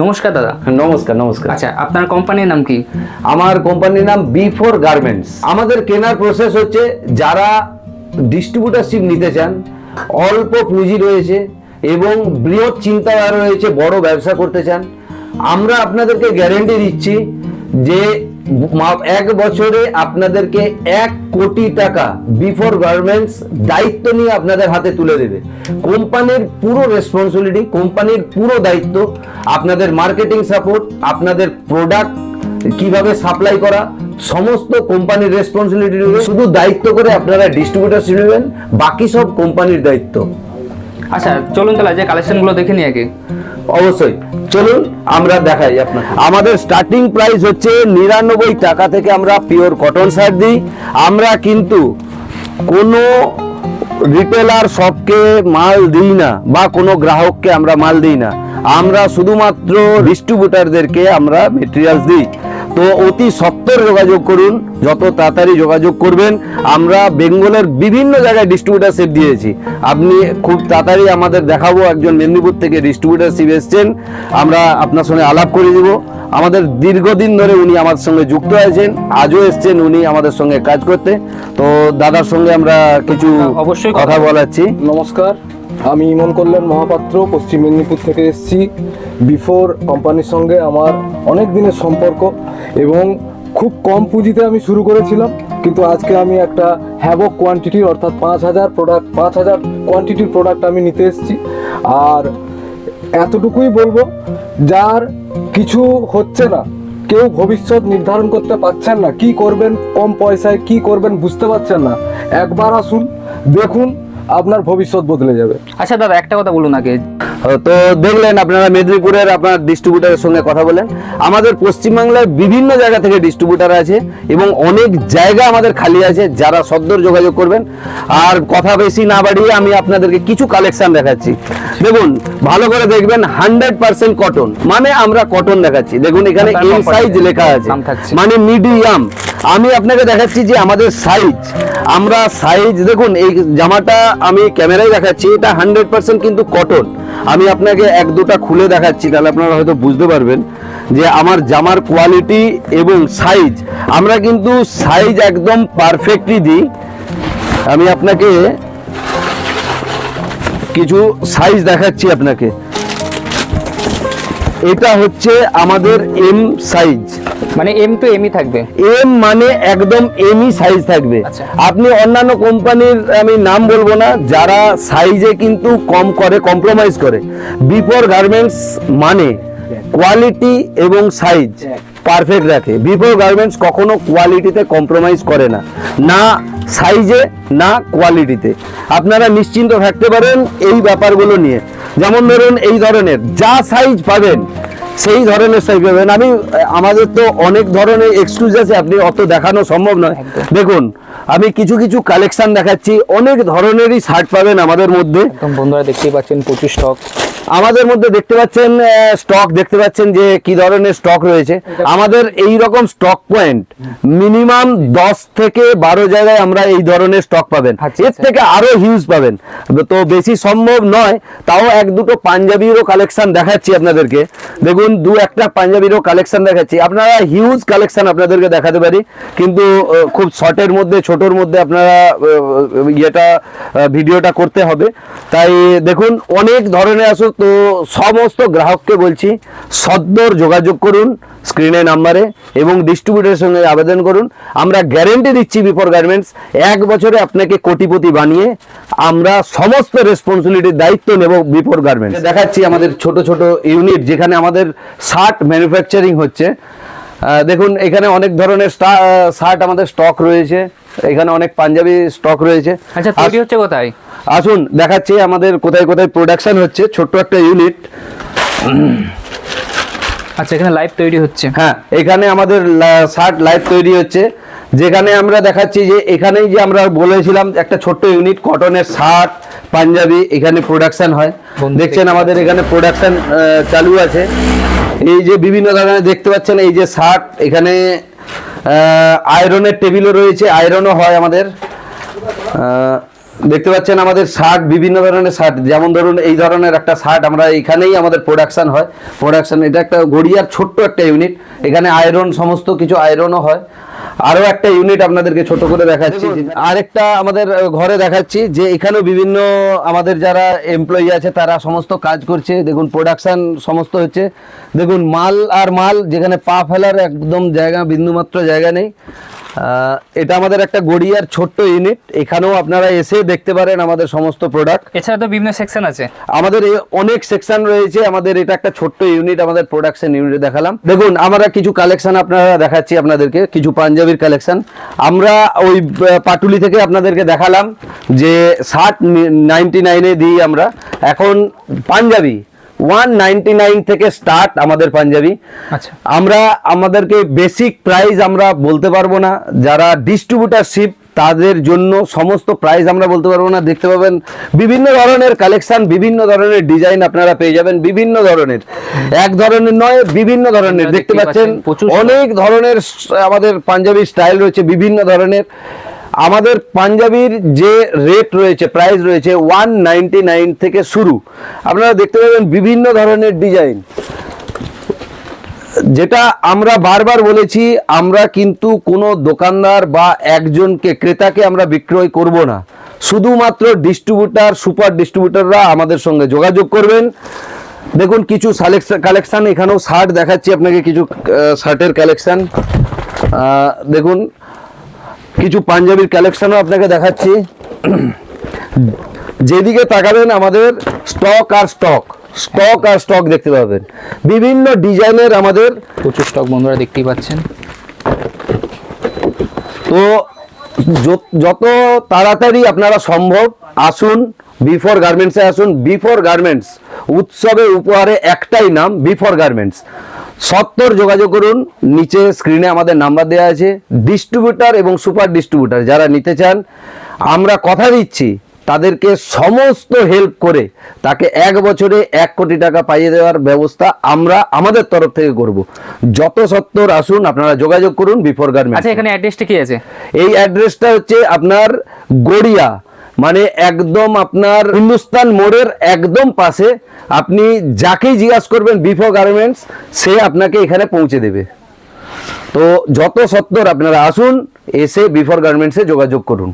নমস্কার দাদা। নমস্কার নমস্কার। আচ্ছা, আপনার কোম্পানির নাম কি? আমার কোম্পানির নাম B4 গার্মেন্টস। আমাদের কেনার প্রসেস হচ্ছে, যারা ডিস্ট্রিবিউটারশিপ নিতে চান, অল্প পুঁজি রয়েছে এবং বৃহৎ চিন্তাধারা রয়েছে, বড় ব্যবসা করতে চান, আমরা আপনাদেরকে গ্যারেন্টি দিচ্ছি যে 1 বছরে আপনাদেরকে 1 কোটি টাকা B4 গার্মেন্টস দায়িত্ব নিয়ে আপনাদের হাতে তুলে দেবে। কোম্পানির পুরো রেসপন্সিবিলিটি, কোম্পানির পুরো দায়িত্ব, আপনাদের মার্কেটিং সাপোর্ট, আপনাদের প্রোডাক্ট কিভাবে সাপ্লাই করা, সমস্ত কোম্পানির রেসপন্সিবিলিটি। শুধু দায়িত্ব করে আপনারা ডিস্ট্রিবিউটারশিপ নেবেন, বাকি সব কোম্পানির দায়িত্ব। আচ্ছা চলুন তাহলে যে কালেকশনগুলো দেখে নিই আগে। অবশ্যই চলুন আমরা দেখাই আপনার। আমাদের স্টার্টিং প্রাইস হচ্ছে 99 টাকা থেকে আমরা পিওর কটন শার্ট দিই। আমরা কিন্তু কোনো রিটেলার শপকে মাল দিই না বা কোনো গ্রাহককে আমরা মাল দিই না, আমরা শুধুমাত্র ডিস্ট্রিবিউটারদেরকে আমরা মেটেরিয়ালস দিই। তো অতি সত্বর যোগাযোগ করুন, যত তাড়াতাড়ি যোগাযোগ করবেন। আমরা বেঙ্গলের বিভিন্ন জায়গায় ডিস্ট্রিবিউটারশিপ দিয়েছি, আপনি খুব তাড়াতাড়ি আমাদের দেখাবো। একজন মেদিনীপুর থেকে ডিস্ট্রিবিউটারশিপ এসছেন, আমরা আপনার সঙ্গে আলাপ করে দিব। আমাদের দীর্ঘদিন ধরে উনি আমার সঙ্গে যুক্ত আছেন, আজও এসছেন উনি আমাদের সঙ্গে কাজ করতে। তো দাদার সঙ্গে আমরা কিছু অবশ্যই কথা বলাচ্ছি। নমস্কার, আমি ইমন কল্যাণ মহাপাত্র, পশ্চিম মেদিনীপুর থেকে এসেছি। B4 কোম্পানির সঙ্গে আমার অনেক দিনের সম্পর্ক এবং খুব কম পুঁজিতে আমি শুরু করেছিলাম, কিন্তু আজকে আমি একটা হ্যাভক কোয়ান্টিটির অর্থাৎ 5000 কোয়ান্টিটির প্রোডাক্ট আমি নিতে এসেছি। আর এতটুকুই বলবো, যার কিছু হচ্ছে না, কেউ ভবিষ্যৎ নির্ধারণ করতে পারছেন না, কি করবেন, কম পয়সায় কি করবেন বুঝতে পারছেন না, একবার আসুন, দেখুন, আপনার ভবিষ্যৎ বদলে যাবে। আচ্ছা দাদা, একটা কথা বলুন আগে। তো দেখলেন আপনারা মেদিনীপুরের আপনার ডিস্ট্রিবিউটারের সঙ্গে কথা বলেন। আমাদের পশ্চিমবাংলার বিভিন্ন জায়গা থেকে ডিস্ট্রিবিউটার আছে এবং অনেক জায়গা আমাদের খালি আছে, যারা সদ্যর যোগাযোগ করবেন। আর কথা বেশি না বাড়িয়ে আমি আপনাদেরকে কিছু কালেকশন দেখাচ্ছি। দেখুন, ভালো করে দেখবেন, 100% কটন, মানে আমরা কটন দেখাচ্ছি। দেখুন এখানে এম সাইজ লেখা আছে, মানে মিডিয়াম। আমি আপনাকে দেখাচ্ছি যে আমাদের সাইজ, আমরা সাইজ দেখুন, এই জামাটা আমি ক্যামেরায় দেখাচ্ছি, এটা 100% কিন্তু কটন। আমি আপনাকে 1-2টা খুলে দেখাচ্ছি, তাহলে আপনারা হয়তো বুঝতে পারবেন যে আমার জামার কোয়ালিটি এবং সাইজ। আমরা কিন্তু সাইজ একদম পারফেক্টলি দিই। আমি আপনাকে কিছু সাইজ দেখাচ্ছি আপনাকে। এটা হচ্ছে আমাদের এম সাইজ, মানে এম টু এমই থাকবে। এম মানে একদম এমই সাইজ থাকবে। আপনি অন্যান্য কোম্পানির আমি নাম বলবো না, যারা সাইজে কিন্তু কম করে, কম্প্রোমাইজ করে। B4 গার্মেন্টস মানে কোয়ালিটি এবং সাইজ পারফেক্ট রাখে। B4 গার্মেন্টস কখনো কোয়ালিটিতে কম্প্রোমাইজ করে না, না সাইজে না কোয়ালিটিতে। আপনারা নিশ্চিন্ত থাকতে পারেন এই ব্যাপারগুলো নিয়ে। যেমন ধরুন, এই ধরনের যা সাইজ পাবেন সেই ধরনের সাইজ পাবেন। আমাদের তো অনেক ধরনের এক্সক্লুসিভ আছে, আপনি অত দেখানো সম্ভব নয়। দেখুন আমি কিছু কিছু কালেকশন দেখাচ্ছি, অনেক ধরনেরই শার্ট পাবেন আমাদের মধ্যে। বন্ধুরা দেখতেই পাচ্ছেন প্রচুর স্টক আমাদের মধ্যে দেখতে পাচ্ছেন, স্টক দেখতে পাচ্ছেন যে কি ধরনের স্টক রয়েছে। আমাদের এই রকম স্টক পয়েন্ট মিনিমাম 10 থেকে 12 জায়গায় আমরা এই ধরনের স্টক পাবেন, এর থেকে আরো হিউজ পাবেন। তো বেশি সম্ভব নয়, তাও 1-2টো পাঞ্জাবিরও কালেকশন দেখাচ্ছি আপনাদেরকে। দেখুন 2-1টা পাঞ্জাবিরও কালেকশন দেখাচ্ছি। আপনারা হিউজ কালেকশন আপনাদেরকে দেখাতে পারি, কিন্তু খুব শর্টের মধ্যে, ছোটোর মধ্যে আপনারা ভিডিওটা করতে হবে। তাই দেখুন অনেক ধরনের আসো। তো সমস্ত গ্রাহককে বলছি, সদ্যর যোগাযোগ করুন স্ক্রিনে নাম্বারে এবং ডিস্ট্রিবিউটরের সঙ্গে আবেদন করুন। আমরা গ্যারেন্টি দিচ্ছি B4 গার্মেন্টস 1 বছরে আপনাকে কোটিপতি বানিয়ে আমরা সমস্ত রেসপন্সিবিলিটির দায়িত্ব নেব B4 গার্মেন্টস। দেখাচ্ছি আমাদের ছোট ছোট ইউনিট, যেখানে আমাদের শার্ট ম্যানুফ্যাকচারিং হচ্ছে। দেখুন এখানে অনেক ধরনের শার্ট আমাদের স্টক রয়েছে, এখানে অনেক পাঞ্জাবি স্টক রয়েছে। আচ্ছা, তৈরি হচ্ছে কোথায়? আসুন দেখাচ্ছি আমাদের কোথায় কোথায় প্রোডাকশন হচ্ছে। ছোট্ট একটা ইউনিট। আচ্ছা, এখানে লাইভ তৈরি হচ্ছে। হ্যাঁ, এখানে আমাদের শার্ট লাইভ তৈরি হচ্ছে, যেখানে আমরা দেখাচ্ছি যে এখানেই যে আমরা বলেছিলাম একটা ছোট্ট ইউনিট কটনের শার্ট পাঞ্জাবি এখানে প্রোডাকশন হয়। দেখছেন আমাদের এখানে প্রোডাকশন চালু আছে। এই যে বিভিন্ন ধরনের দেখতে পাচ্ছেন, এই যে শার্ট, এখানে আয়রনের টেবিলও রয়েছে, আয়রনও হয় আমাদের। দেখতে পাচ্ছেন আমাদের শার্ট, বিভিন্ন ধরনের শার্ট, যেমন ধরুন এই ধরনের একটা শার্ট আমরা এখানেই আমাদের প্রোডাকশন হয়। এটা একটা গড়িয়ার ছোট্ট একটা ইউনিট, এখানে আয়রন, সমস্ত কিছু আয়রনও হয়। আরো একটা ইউনিট আপনাদেরকে ছোট করে দেখাচ্ছি, আরেকটা আমাদের ঘরে দেখাচ্ছি যে এখানেও বিভিন্ন আমাদের যারা এমপ্লয়ি আছে তারা সমস্ত কাজ করছে। দেখুন প্রোডাকশন সমস্ত হচ্ছে, দেখুন মাল আর মাল, যেখানে পা ফেলার একদম জায়গা, বিন্দুমাত্র জায়গা নেই। এটা আমাদের একটা গড়িয়ার ছোট্ট ইউনিট, এখানেও আপনারা এসে দেখতে পারেন আমাদের সমস্ত প্রোডাক্ট। এছাড়া তো বিভিন্ন সেকশন আছে আমাদের অনেক সেকশন রয়েছে। আমাদের এটা একটা ছোট্ট ইউনিট, আমাদের প্রোডাকশন ইউনিট দেখালাম। দেখুন আমরা কিছু কালেকশন আপনারা দেখাচ্ছি আপনাদেরকে, কিছু পাঞ্জাবির কালেকশন। আমরা ওই পাটুলি থেকে আপনাদেরকে দেখালাম যে শার্ট 99-এ দিই আমরা, এখন পাঞ্জাবি 199 থেকে স্টার্ট আমাদের পাঞ্জাবি। আচ্ছা, আমরা আমাদেরকে বেসিক প্রাইস আমরা বলতে পারবো না, যারা ডিস্ট্রিবিউটারশিপ তাদের জন্য সমস্ত প্রাইস আমরা বলতে পারবো না। দেখতে পাবেন বিভিন্ন ধরনের কালেকশন, বিভিন্ন ধরনের ডিজাইন আপনারা পেয়ে যাবেন, বিভিন্ন ধরনের, এক ধরনের নয়, বিভিন্ন ধরনের। দেখতে পাচ্ছেন প্রচুর অনেক ধরনের আমাদের পাঞ্জাবি স্টাইল রয়েছে, বিভিন্ন ধরনের। আমাদের পাঞ্জাবির যে রেট রয়েছে, প্রাইস রয়েছে 199 থেকে শুরু। আপনারা দেখতে পাবেন বিভিন্ন ধরনের ডিজাইন, যেটা আমরা বারবার বলেছি, আমরা কিন্তু কোনো দোকানদার বা একজনকে, ক্রেতাকে আমরা বিক্রয় করব না। শুধুমাত্র ডিস্ট্রিবিউটার, সুপার ডিস্ট্রিবিউটাররা আমাদের সঙ্গে যোগাযোগ করবেন। দেখুন কিছু কালেকশন, এখানেও শার্ট দেখাচ্ছি আপনাকে, কিছু শার্টের কালেকশন। দেখুন কিছু পাঞ্জাবির কালেকশনও আপনাকে দেখাচ্ছি। যেদিকে তাকাবেন আমাদের স্টক আর স্টক দেখতে পাবেন, বিভিন্ন ডিজাইনের আমাদের প্রচুর স্টক বন্ধুরা দেখতেই পাচ্ছেন। তো যত তাড়াতাড়ি আপনারা সম্ভব আসুন, বিফোর গার্মেন্টসে আসুন। বিফোর গার্মেন্টস উৎসবে উপহারে একটাই নাম, বিফোর গার্মেন্টস। সত্তর যোগাযোগ করুন, নিচে স্ক্রিনে আমাদের নাম্বার দেওয়া আছে। ডিস্ট্রিবিউটার এবং সুপার ডিস্ট্রিবিউটার যারা নিতে চান, আমরা কথা দিচ্ছি তাদেরকে সমস্ত হেল্প করে তাকে 1 বছরে 1 কোটি টাকা পাইয়ে দেওয়ার ব্যবস্থা আমরা আমাদের তরফ থেকে করব। যত সত্তর আসুন, আপনারা যোগাযোগ করুন বিফোর গার্মেন্টস। আচ্ছা, এখানে অ্যাড্রেসটা কি আছে? এই অ্যাড্রেসটা হচ্ছে আপনার গড়িয়া, মানে একদম আপনার হিন্দুস্তান মোড়ের একদম পাশে। আপনি যাকেই জিজ্ঞাসা করবেন বিফোর গার্মেন্টস, সে আপনাকে এখানে পৌঁছে দেবে। তো যত সত্তর আপনারা আসুন, এসে বিফোর গার্মেন্টসে যোগাযোগ করুন।